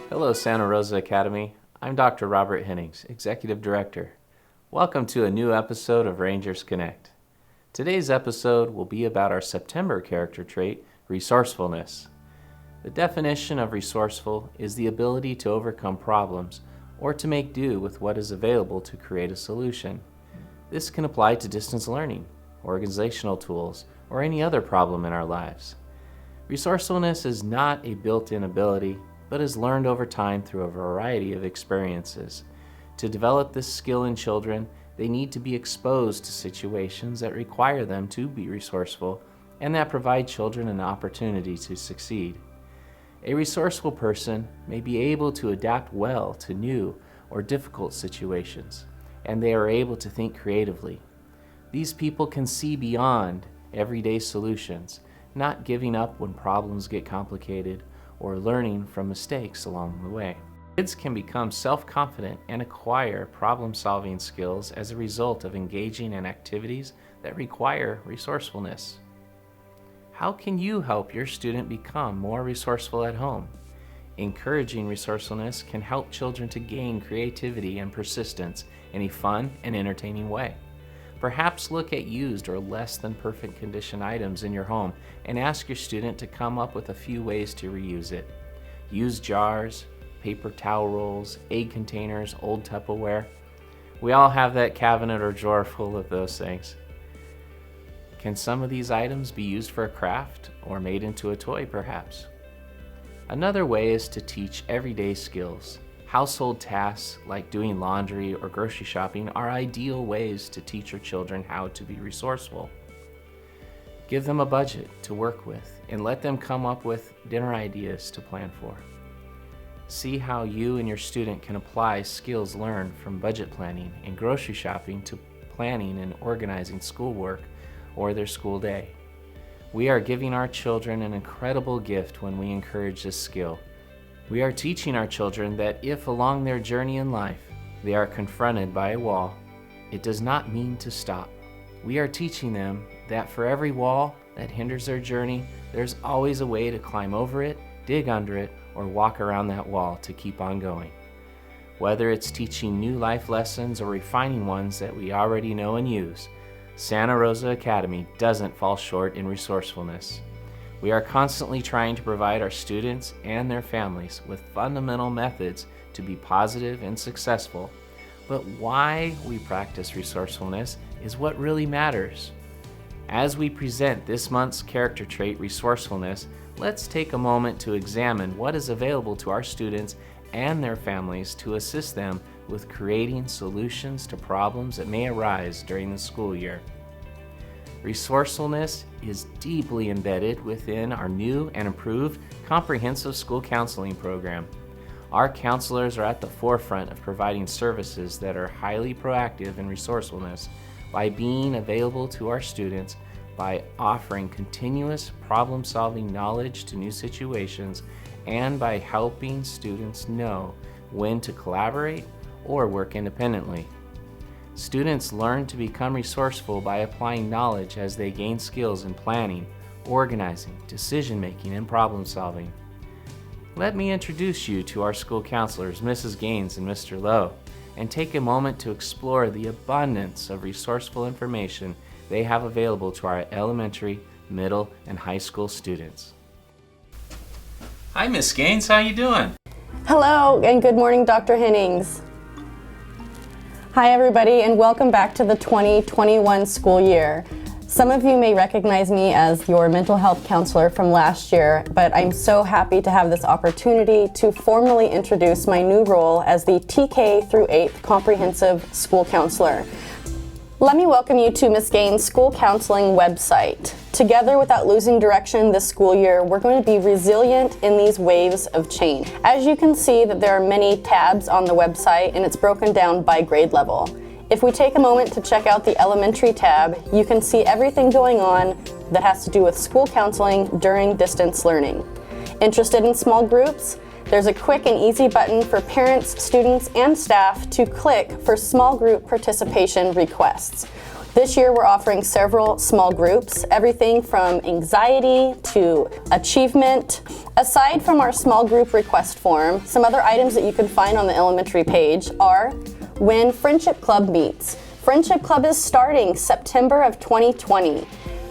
Hello, Santa Rosa Academy. I'm Dr. Robert Hennings, Executive Director. Welcome to a new episode of Rangers Connect. Today's episode will be about our September character trait, resourcefulness. The definition of resourceful is the ability to overcome problems or to make do with what is available to create a solution. This can apply to distance learning, organizational tools, or any other problem in our lives. Resourcefulness is not a built-in ability, but is learned over time through a variety of experiences. To develop this skill in children, they need to be exposed to situations that require them to be resourceful and that provide children an opportunity to succeed. A resourceful person may be able to adapt well to new or difficult situations, and they are able to think creatively. These people can see beyond everyday solutions, not giving up when problems get complicated or learning from mistakes along the way. Kids can become self-confident and acquire problem-solving skills as a result of engaging in activities that require resourcefulness. How can you help your student become more resourceful at home? Encouraging resourcefulness can help children to gain creativity and persistence in a fun and entertaining way. Perhaps look at used or less than perfect condition items in your home and ask your student to come up with a few ways to reuse it. Used jars, paper towel rolls, egg containers, old Tupperware. We all have that cabinet or drawer full of those things. Can some of these items be used for a craft or made into a toy perhaps? Another way is to teach everyday skills. Household tasks like doing laundry or grocery shopping are ideal ways to teach your children how to be resourceful. Give them a budget to work with and let them come up with dinner ideas to plan for. See how you and your student can apply skills learned from budget planning and grocery shopping to planning and organizing schoolwork or their school day. We are giving our children an incredible gift when we encourage this skill. We are teaching our children that if along their journey in life they are confronted by a wall, it does not mean to stop. We are teaching them that for every wall that hinders their journey, there's always a way to climb over it, dig under it, or walk around that wall to keep on going. Whether it's teaching new life lessons or refining ones that we already know and use, Santa Rosa Academy doesn't fall short in resourcefulness. We are constantly trying to provide our students and their families with fundamental methods to be positive and successful. But why we practice resourcefulness is what really matters. As we present this month's character trait, resourcefulness, let's take a moment to examine what is available to our students and their families to assist them with creating solutions to problems that may arise during the school year. Resourcefulness is deeply embedded within our new and improved comprehensive school counseling program. Our counselors are at the forefront of providing services that are highly proactive in resourcefulness by being available to our students by offering continuous problem-solving knowledge to new situations and by helping students know when to collaborate or work independently. Students learn to become resourceful by applying knowledge as they gain skills in planning, organizing, decision-making, and problem-solving. Let me introduce you to our school counselors, Mrs. Gaines and Mr. Lowe, and take a moment to explore the abundance of resourceful information they have available to our elementary, middle, and high school students. Hi, Miss Gaines, how you doing? Hello, and good morning, Dr. Hennings. Hi, everybody, and welcome back to the 2021 school year. Some of you may recognize me as your mental health counselor from last year, but I'm so happy to have this opportunity to formally introduce my new role as the TK through 8th Comprehensive School Counselor. Let me welcome you to Ms. Gaines' school counseling website. Together, without losing direction this school year, we're going to be resilient in these waves of change. As you can see that there are many tabs on the website and it's broken down by grade level. If we take a moment to check out the elementary tab, you can see everything going on that has to do with school counseling during distance learning. Interested in small groups? There's a quick and easy button for parents, students, and staff to click for small group participation requests. This year we're offering several small groups, everything from anxiety to achievement, Aside from our small group request form, some other items that you can find on the elementary page are when Friendship Club meets. Friendship Club is starting September of 2020.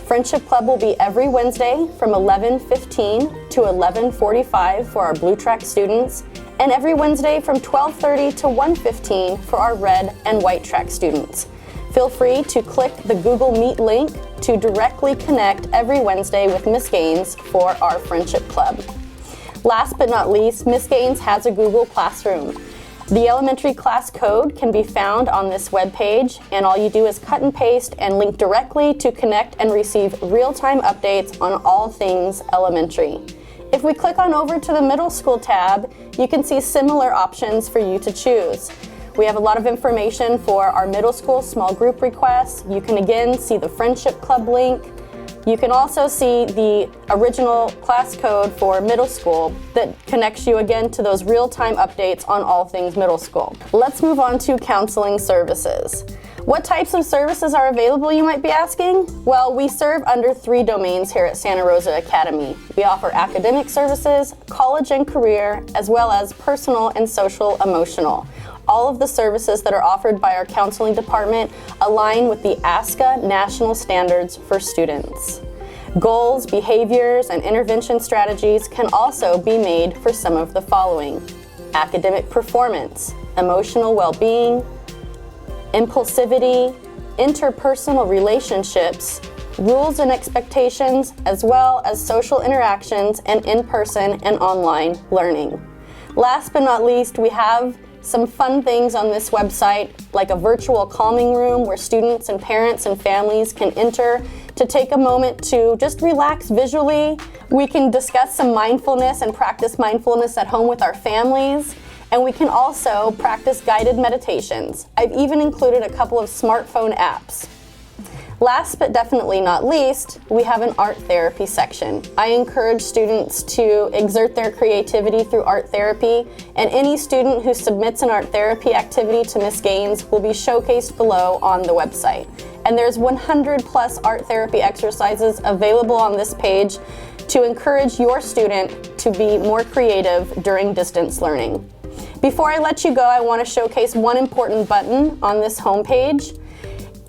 Friendship Club will be every Wednesday from 11:15 to 11:45 for our Blue Track students, and every Wednesday from 12:30 to 1:15 for our Red and White Track students. Feel free to click the Google Meet link to directly connect every Wednesday with Miss Gaines for our Friendship Club. Last but not least, Miss Gaines has a Google Classroom. The elementary class code can be found on this webpage, and all you do is cut and paste and link directly to connect and receive real-time updates on all things elementary. If we click on over to the middle school tab, you can see similar options for you to choose. We have a lot of information for our middle school small group requests. You can again see the Friendship Club link. You can also see the original class code for middle school that connects you again to those real-time updates on all things middle school. Let's move on to counseling services. What types of services are available, you might be asking? Well, we serve under 3 domains here at Santa Rosa Academy. We offer academic services, college and career, as well as personal and social emotional. All of the services that are offered by our counseling department align with the ASCA national standards for students. Goals, behaviors, and intervention strategies can also be made for some of the following: academic performance, emotional well-being, impulsivity, interpersonal relationships, rules and expectations, as well as social interactions and in-person and online learning. Last but not least, we have some fun things on this website, like a virtual calming room where students and parents and families can enter to take a moment to just relax visually. We can discuss some mindfulness and practice mindfulness at home with our families. And we can also practice guided meditations. I've even included a couple of smartphone apps. Last but definitely not least, we have an art therapy section. I encourage students to exert their creativity through art therapy, and any student who submits an art therapy activity to Miss Gaines will be showcased below on the website. And there's 100+ art therapy exercises available on this page to encourage your student to be more creative during distance learning. Before I let you go, I want to showcase one important button on this homepage.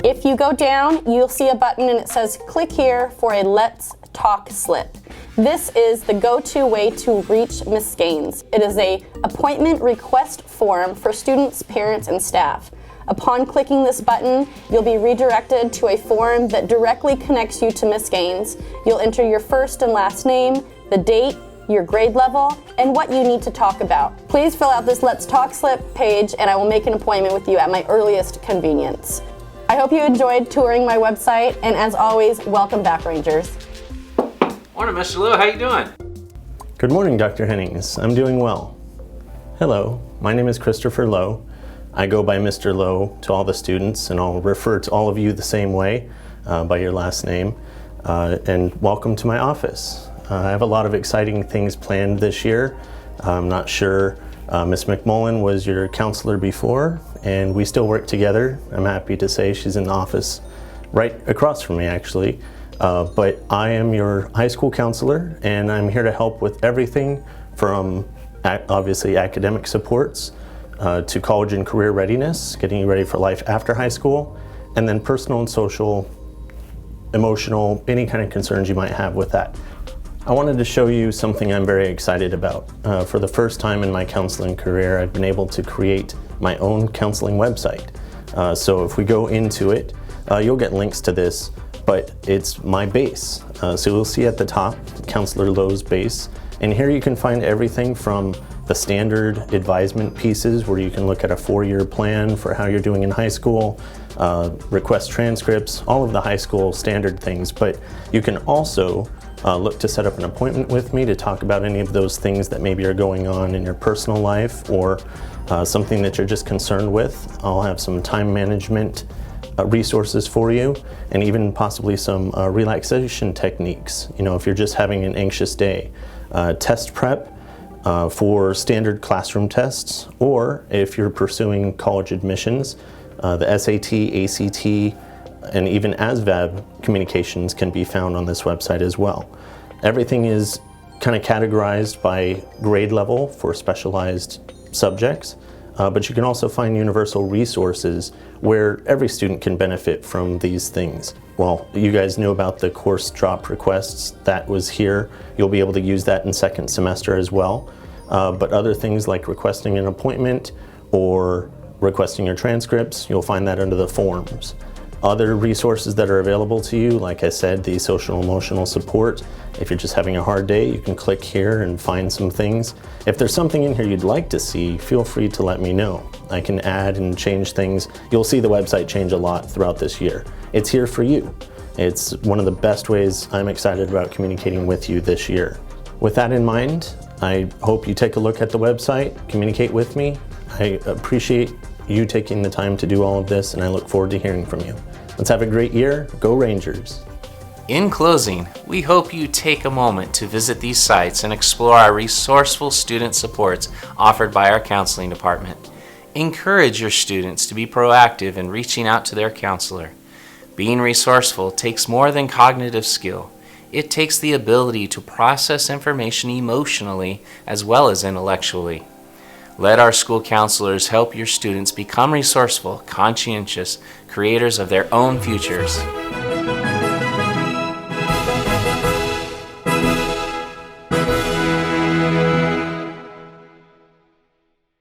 If you go down, you'll see a button and it says click here for a Let's Talk slip. This is the go-to way to reach Miss Gaines. It is an appointment request form for students, parents, and staff. Upon clicking this button, you'll be redirected to a form that directly connects you to Miss Gaines. You'll enter your first and last name, the date, your grade level, and what you need to talk about. Please fill out this Let's Talk slip page and I will make an appointment with you at my earliest convenience. I hope you enjoyed touring my website, and as always, welcome back, Rangers. Morning, Mr. Lowe. How you doing? Good morning, Dr. Hennings. I'm doing well. Hello, my name is Christopher Lowe. I go by Mr. Lowe to all the students, and I'll refer to all of you the same way by your last name. And welcome to my office. I have a lot of exciting things planned this year. I'm not sure Ms. McMullen was your counselor before, and we still work together. I'm happy to say she's in the office right across from me, actually. But I am your high school counselor, and I'm here to help with everything from obviously academic supports to college and career readiness, getting you ready for life after high school, and then personal and social, emotional, any kind of concerns you might have with that. I wanted to show you something I'm very excited about. For the first time in my counseling career, I've been able to create my own counseling website. So if we go into it, you'll get links to this, but it's my base. So you'll see at the top, Counselor Lowe's base, and here you can find everything from the standard advisement pieces where you can look at a 4-year plan for how you're doing in high school, request transcripts, all of the high school standard things, but you can also look to set up an appointment with me to talk about any of those things that maybe are going on in your personal life or something that you're just concerned with. I'll have some time management resources for you, and even possibly some relaxation techniques. You know, if you're just having an anxious day, test prep for standard classroom tests, or if you're pursuing college admissions, the SAT, ACT, and even ASVAB communications can be found on this website as well. Everything is kind of categorized by grade level for specialized subjects, but you can also find universal resources where every student can benefit from these things. Well, you guys knew about the course drop requests. That was here. You'll be able to use that in second semester as well. But other things like requesting an appointment or requesting your transcripts, you'll find that under the forms. Other resources that are available to you, like I said, the social emotional support. If you're just having a hard day, you can click here and find some things. If there's something in here you'd like to see, feel free to let me know. I can add and change things. You'll see the website change a lot throughout this year. It's here for you. It's one of the best ways I'm excited about communicating with you this year. With that in mind, I hope you take a look at the website, communicate with me. I appreciate you taking the time to do all of this, and I look forward to hearing from you. Let's have a great year. Go Rangers. In closing, we hope you take a moment to visit these sites and explore our resourceful student supports offered by our counseling department. Encourage your students to be proactive in reaching out to their counselor. Being resourceful takes more than cognitive skill. It takes the ability to process information emotionally as well as intellectually. Let our school counselors help your students become resourceful, conscientious creators of their own futures.